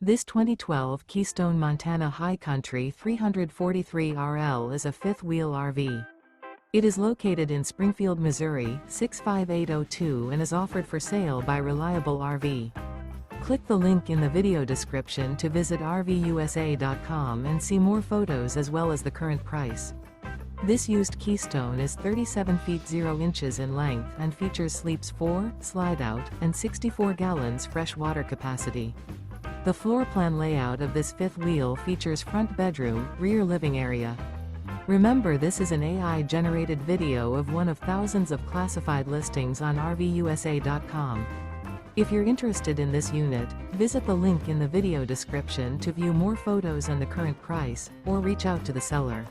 This 2012 Keystone Montana High Country 343RL is a fifth-wheel RV. It is located in Springfield, Missouri, 65802 and is offered for sale by Reliable RV. Click the link in the video description to visit RVUSA.com and see more photos as well as the current price. This used Keystone is 37 feet 0 inches in length and features sleeps 4, slide-out, and 64 gallons fresh water capacity. The floor plan layout of this fifth wheel features front bedroom, rear living area. Remember, this is an AI-generated video of one of thousands of classified listings on RVUSA.com. If you're interested in this unit, visit the link in the video description to view more photos and the current price, or reach out to the seller.